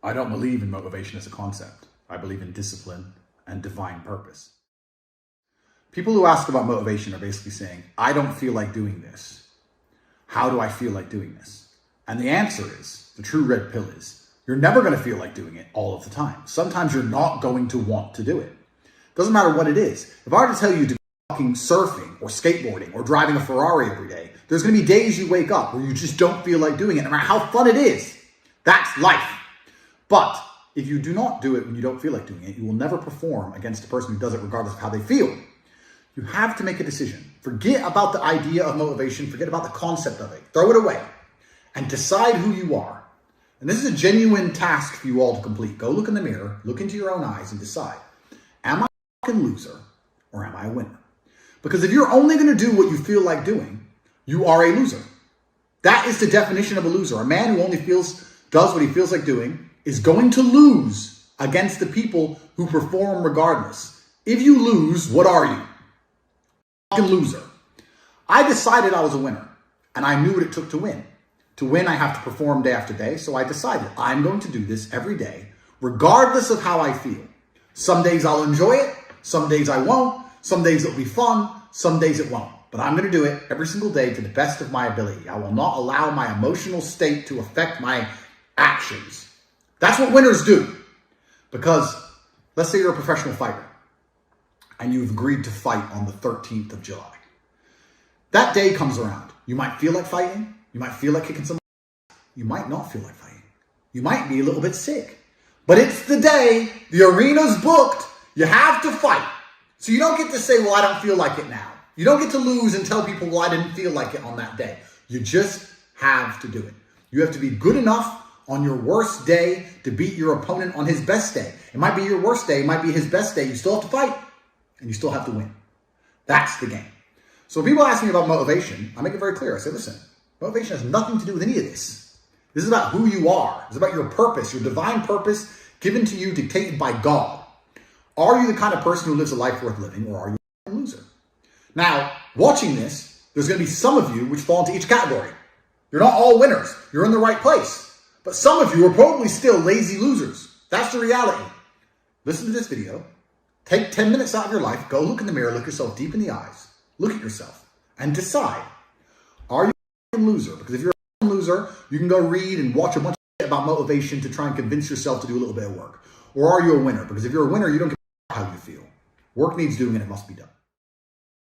I don't believe in motivation as a concept. I believe in discipline and divine purpose. People who ask about motivation are basically saying, I don't feel like doing this. How do I feel like doing this? And the answer is, the true red pill is, you're never going to feel like doing it all of the time. Sometimes you're not going to want to do it. Doesn't matter what it is. If I were to tell you to go fucking surfing or skateboarding or driving a Ferrari every day, there's going to be days you wake up where you just don't feel like doing it, no matter how fun it is. That's life. But if you do not do it when you don't feel like doing it, you will never perform against a person who does it regardless of how they feel. You have to make a decision. Forget about the idea of motivation. Forget about the concept of it. Throw it away and decide who you are. And this is a genuine task for you all to complete. Go look in the mirror, look into your own eyes and decide, am I a fucking loser or am I a winner? Because if you're only going to do what you feel like doing, you are a loser. That is the definition of a loser. A man who only does what he feels like doing is going to lose against the people who perform regardless. If you lose, what are you? Fucking loser. I decided I was a winner and I knew what it took to win. To win, I have to perform day after day. So I decided I'm going to do this every day, regardless of how I feel. Some days I'll enjoy it. Some days I won't. Some days it'll be fun. Some days it won't. But I'm going to do it every single day to the best of my ability. I will not allow my emotional state to affect my actions. That's what winners do. Because let's say you're a professional fighter and you've agreed to fight on the 13th of July. That day comes around. You might feel like fighting. You might feel like kicking someone. You might not feel like fighting. You might be a little bit sick. But it's the day. The arena's booked. You have to fight. So you don't get to say, well, I don't feel like it now. You don't get to lose and tell people, well, I didn't feel like it on that day. You just have to do it. You have to be good enough on your worst day to beat your opponent on his best day. It might be your worst day. It might be his best day. You still have to fight and you still have to win. That's the game. So when people ask me about motivation, I make it very clear. I say, listen, motivation has nothing to do with any of this. This is about who you are. It's about your purpose, your divine purpose given to you, dictated by God. Are you the kind of person who lives a life worth living, or are you a loser? Now, watching this, there's going to be some of you which fall into each category. You're not all winners. You're in the right place. But some of you are probably still lazy losers. That's the reality. Listen to this video. Take 10 minutes out of your life. Go look in the mirror. Look yourself deep in the eyes. Look at yourself and decide, are you a loser? Because if you're a loser, you can go read and watch a bunch of shit about motivation to try and convince yourself to do a little bit of work. Or are you a winner? Because if you're a winner, you don't care how you feel. Work needs doing and it must be done.